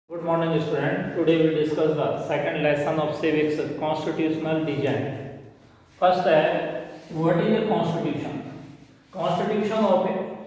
Good morning, student. Today we discuss the second lesson of civics, constitutional design. First, what is a constitution? Constitution of a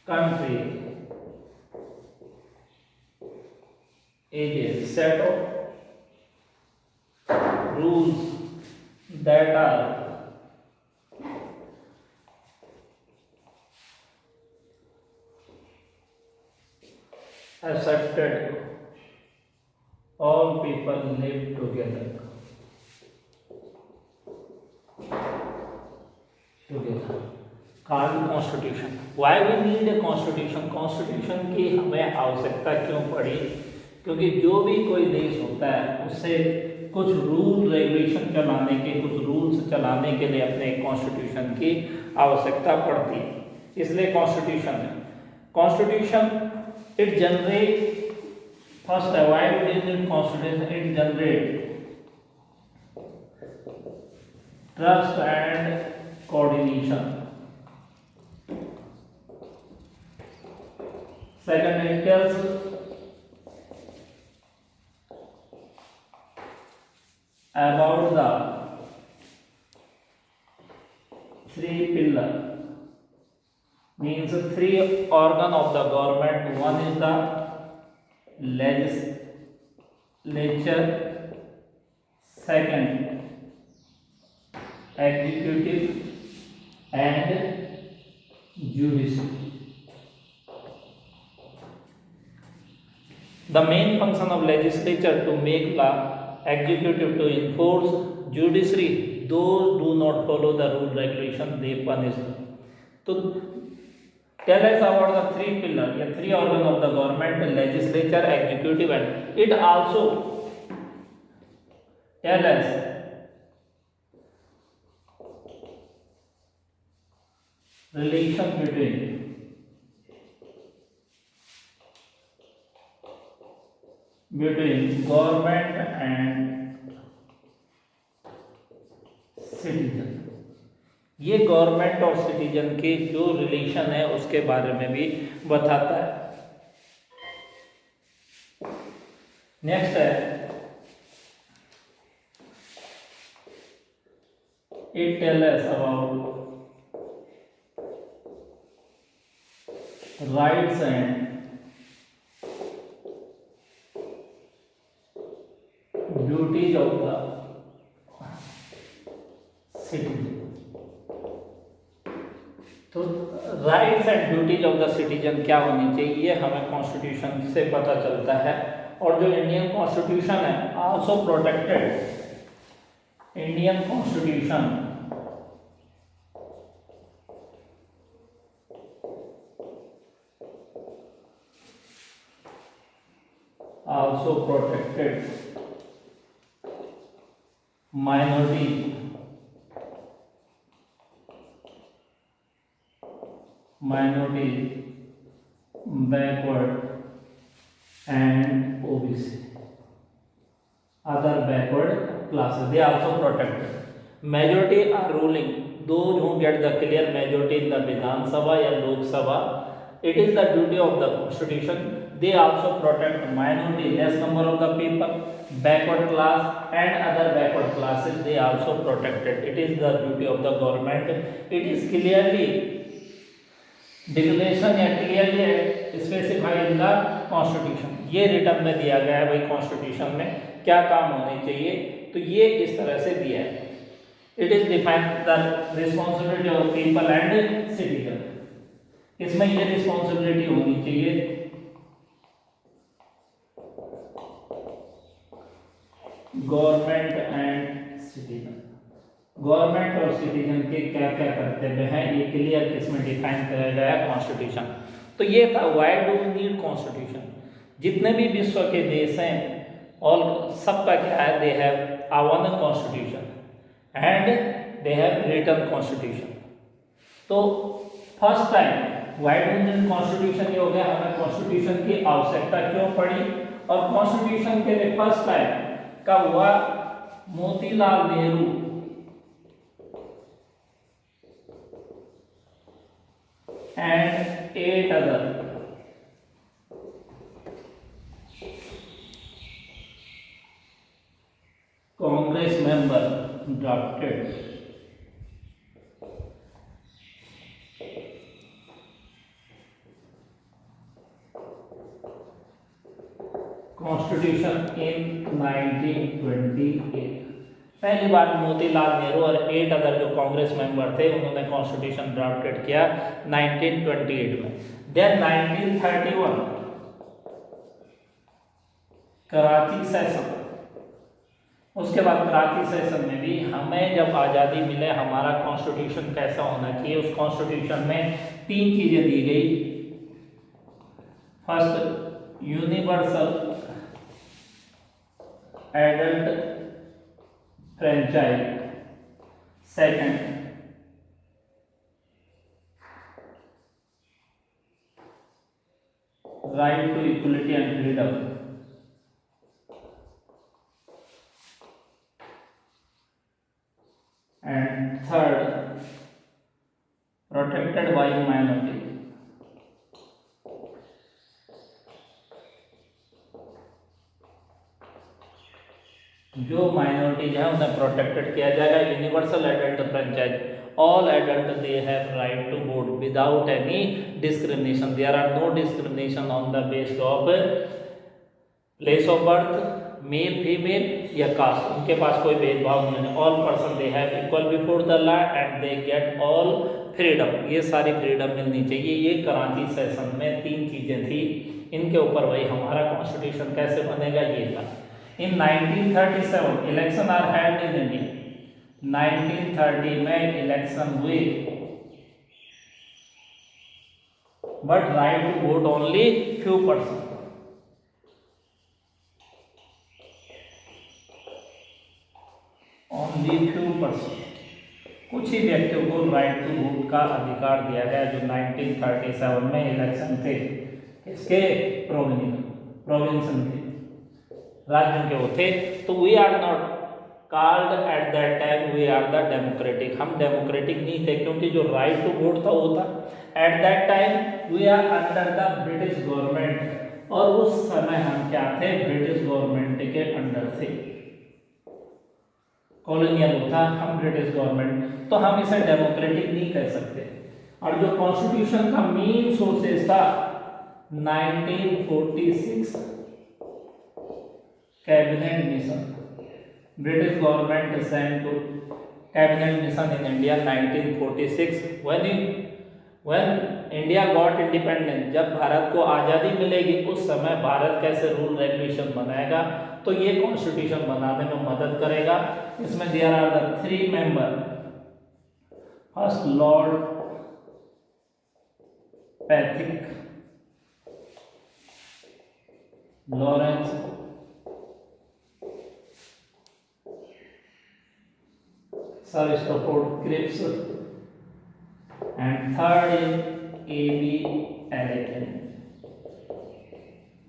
country is a set of rules that are accepted. All people live together. Called constitution. Why we need a constitution? Constitution की हमें आवश्यकता क्यों पड़ी? क्योंकि जो भी कोई देश होता है उससे कुछ रूल रेगुलेशन चलाने के, कुछ रूल्स चलाने के लिए अपने कॉन्स्टिट्यूशन की आवश्यकता पड़ती है, इसलिए कॉन्स्टिट्यूशन है. Constitution it generate first why we need constitution. It generate trust and coordination. Second, it tells about the three pillar, means three organ of the government. One is the legislature, second executive and judiciary. The main function of legislature to make law, executive to enforce, judiciary those do not follow the rule regulation they punish. So tell us about the three pillar, the three organ of the government: legislature, executive and it also tell us relation between government and citizen. ये government और citizen के जो relation है उसके बारे में भी बताता है. नेक्स्ट है it tell us about rights and duties of the citizen. तो rights and duties of the citizen क्या होनी चाहिए, ये हमें कॉन्स्टिट्यूशन से पता चलता है. और जो इंडियन कॉन्स्टिट्यूशन है also protected. Indian constitution also protected minority backward and OBC other backward classes, they also protected. Majority are ruling, those who get the clear majority in the Vidhan Sabha या Lok Sabha, it is the duty of the constitution. They also protect minority, less number of the people, backward class and other backward classes, they also protected. It is the duty of the government. It is clearly declaration या clearly specified in the constitution. ये return में दिया गया है भाई constitution में क्या काम होने चाहिए, तो ये इस तरह से दिया है. It is defined the responsibility of people and citizen. इसमें ये रिस्पॉन्सिबिलिटी होनी चाहिए गवर्नमेंट एंड सिटीजन. गवर्नमेंट और सिटीजन के क्या क्या कर्तव्य हैं ये क्लियर किसमें डिफाइन किया गया है कॉन्स्टिट्यूशन. तो ये था why do we need constitution. जितने भी विश्व के देश हैं और सबका क्या है, they have one constitution and they have written constitution. तो first time why do need constitution ये हो गया, हमें कॉन्स्टिट्यूशन की आवश्यकता क्यों पड़ी. और कॉन्स्टिट्यूशन के लिए फर्स्ट टाइम का हुआ Motilal Nehru and 8 other Congress member drafted Constitution in 1928। पहली बार मोतीलाल नेहरू और 8 अदर जो कांग्रेस मेंबर थे उन्होंने कॉन्स्टिट्यूशन ड्राफ्टेड किया 1928 में। Then 1931 Karachi session. उसके बाद कराची सेशन में भी हमें जब आज़ादी मिले हमारा कॉन्स्टिट्यूशन कैसा होना चाहिए, उस कॉन्स्टिट्यूशन में 3 चीज़ें दी गई। First, universal adult franchise. Second, right to equality and freedom. And third, protected by minority. जो माइनॉरिटीज है उन्हें प्रोटेक्टेड किया जाएगा। Universal adult franchise, all adult they have right to vote without any discrimination. There are no discrimination on the based of place of birth, male female या caste. उनके पास कोई भेदभाव नहीं है। All person they have equal before the law and they get all freedom. ये सारी freedom मिलनी चाहिए। ये कराची सेशन में 3 चीज़ें थी। इनके ऊपर भाई हमारा कॉन्स्टिट्यूशन कैसे बनेगा ये था। In 1937 election are held in India. 1930 में इलेक्शन हुए, but right to vote only few person. Only few person, कुछ ही व्यक्तियों को राइट टू वोट का अधिकार दिया गया, जो 1937 में इलेक्शन थे। इसके प्रोविंसन के राज्यों के वो थे। तो we are not called at that time, we are the democratic. हम डेमोक्रेटिक नहीं थे क्योंकि जो राइट टू वोट था वो था। At that time we are under the British government, और उस समय हम क्या थे, ब्रिटिश गवर्नमेंट के अंडर थे। कॉलोनियल था, हम ब्रिटिश गवर्नमेंट, तो हम इसे डेमोक्रेटिक नहीं कह सकते। और जो कॉन्स्टिट्यूशन का मेन सोर्सेस था 1946 cabinet mission. British government sent to cabinet mission in India 1946 when India got independence. जब भारत को आज़ादी मिलेगी उस समय भारत कैसे रूल रेगुलेशन बनाएगा, तो ये कॉन्स्टिट्यूशन बनाने में मदद करेगा। इसमें there are the 3 member. First, Lord Pethick, Lawrence Sir Stafford Cripps, and third is A.B. Ellington.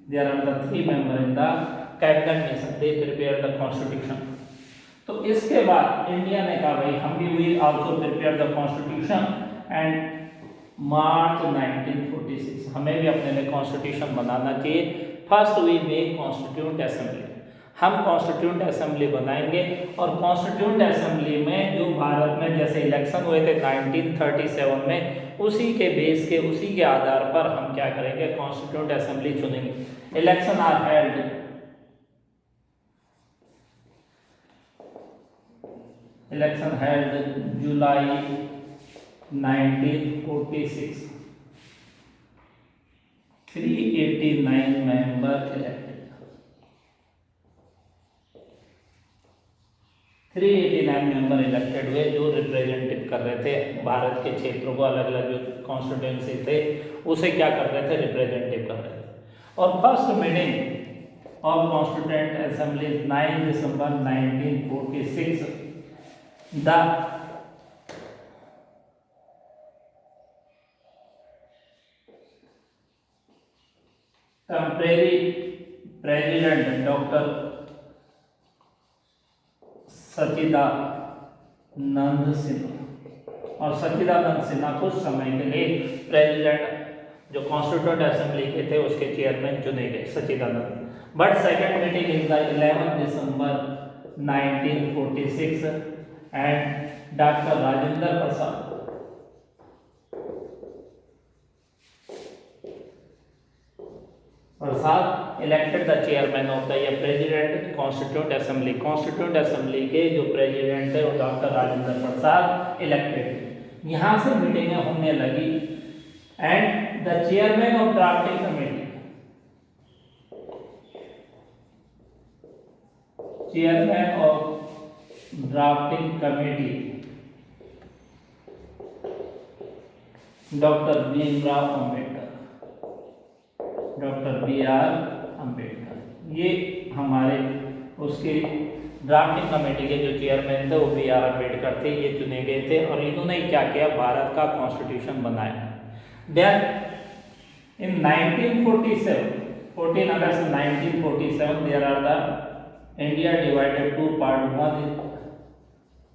There are the 3 members in the cabinet mission. They prepare the constitution. तो इसके बाद इंडिया ने कहा भाई हम भी will also prepare the constitution, and मार्च 1946 हमें भी अपने लिए कॉन्स्टिट्यूशन बनाना चाहिए। First we make constituent assembly. हम कॉन्स्टिट्यूंट असेंबली बनाएंगे, और कॉन्स्टिट्यूंट असेंबली में जो भारत में जैसे इलेक्शन हुए थे 1937 में, उसी के बेस के, उसी के आधार पर हम क्या करेंगे, कॉन्स्टिट्यूंट असेंबली चुनेंगे। Election are held July 1946। 389 member elected. 389 member elected हुए, जो रिप्रेजेंटेटिव कर रहे थे भारत के क्षेत्रों को। अलग अलग जो कॉन्स्टिट्यूंसी थे उसे क्या कर रहे थे, रिप्रेजेंटेटिव कर रहे थे। और first meeting of constituent assembly 9 दिसंबर 1946। The temporary president doctor Sachchidananda Sinha, और सच्चिदानंद सिन्हा कुछ समय के लिए प्रेसिडेंट जो कॉन्स्टिट्यूएंट असेंबली के थे उसके चेयरमैन चुने गए Sachchidanand. But second meeting is the 11 December 1946 and doctor Rajendra Prasad elected the chairman of the president constituent assembly. Constituent assembly के जो प्रेसिडेंट थे वो डॉक्टर राजेंद्र प्रसाद इलेक्टेड। यहाँ से मीटिंगें होने लगी and the chairman of drafting committee, chairman of drafting committee doctor Bhimrao Ambedkar, doctor BR Ambedkar. ये हमारे उसके ड्राफ्टिंग कमेटी के जो चेयरमैन थे वो BR अम्बेडकर थे, ये चुने गए थे और इन्होंने क्या किया, भारत का कॉन्स्टिट्यूशन बनाया। Then in 1947, 14 August 1947 there are the India divided to part, one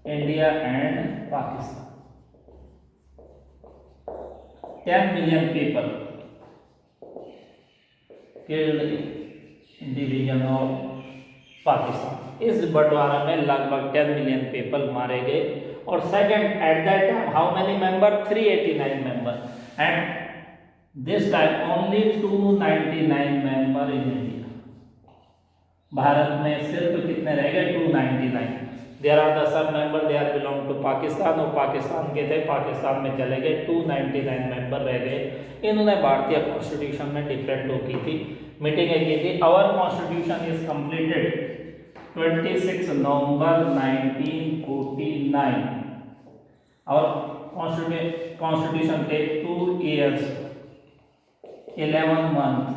India and Pakistan. 10 million people killed in division of Pakistan. इस बंटवारा में लगभग 10 मिलियन पीपल मारे गए। और second, at that time how many member, 389 member, and this time only 299 member in India. Bharat में सिर्फ कितने रह गए, 299। देयर आर द सब member they are belong to Pakistan, और पाकिस्तान के थे, पाकिस्तान में चले गए, 299 मेंबर रह गए। इन्होंने भारतीय कॉन्स्टिट्यूशन में डिफरेंट की थी, मीटिंगें की थी। आवर कॉन्स्टिट्यूशन इज कंप्लीटेड 26 नवंबर 1949। और constitution take 2 years 11 months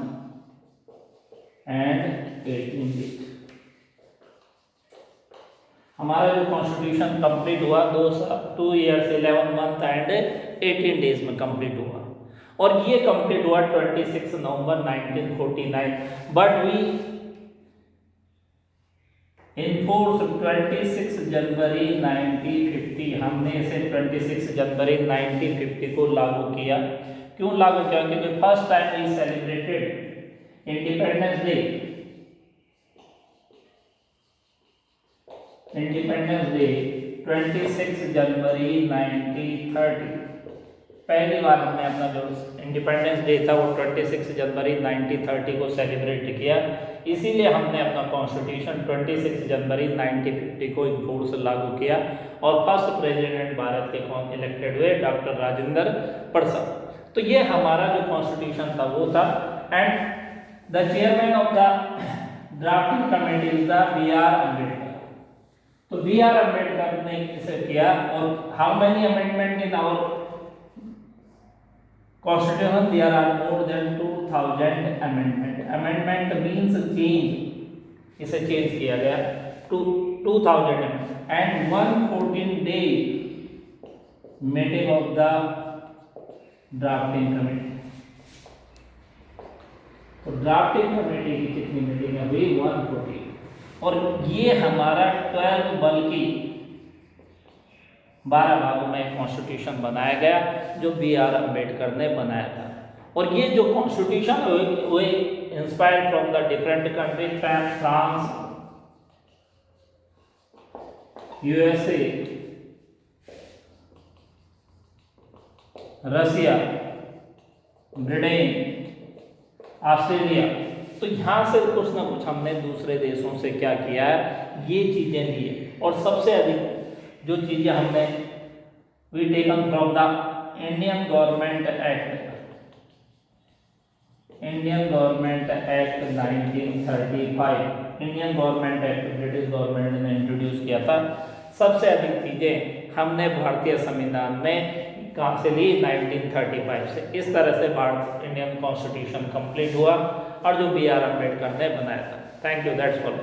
and 18 days। हमारा जो कॉन्स्टिट्यूशन कंप्लीट हुआ 2 years 11 month एंड 18 days में कंप्लीट हुआ। और ये कंप्लीट हुआ 26 नवंबर 1949। बट वी इनफोर्स 26 जनवरी 1950। हमने इसे 26 जनवरी 1950 को लागू किया। क्यों लागू किया, क्योंकि first time we celebrated independence day, independence day 26 January 1930। पहली बार हमने अपना जो इंडिपेंडेंस डे था वो 26 जनवरी 1930 को सेलिब्रेट किया। इसीलिए हमने अपना कॉन्स्टिट्यूशन 26 जनवरी 1950 को इनफोर्स लागू किया। और फर्स्ट प्रेसिडेंट भारत के कौन इलेक्टेड हुए, डॉक्टर राजेंद्र प्रसाद। तो ये हमारा जो कॉन्स्टिट्यूशन था वो था। And the chairman of the drafting committee is the BR Ambedkar. तो BR अम्बेडकर ने इसे किया। और how many amendment in our Constitution? There are more than 2000 amendment. Amendment means change. इसे चेंज किया गया to 2000 and 114-day meeting of the drafting committee। तो drafting committee की कितनी मीटिंग हुई, 114। और ये हमारा 12 बल्कि 12 भागों में कॉन्स्टिट्यूशन बनाया गया जो BR अम्बेडकर ने बनाया था। और ये जो कॉन्स्टिट्यूशन हुए inspired from the different country, France, USA, Russia, Britain, Australia. तो यहाँ से कुछ ना कुछ हमने दूसरे देशों से क्या किया है, ये चीज़ें ली है। और सबसे अधिक जो चीज़ें हमने we taken from the Indian government act, Indian government act 1935। Indian government act British government ने इंट्रोड्यूस किया था। सबसे अधिक चीज़ें हमने भारतीय संविधान में कहाँ से ली, 1935 से। इस तरह से भारत इंडियन कॉन्स्टिट्यूशन कंप्लीट हुआ और जो BR अम्बेडकर ने बनाया था। Thank you, that's all.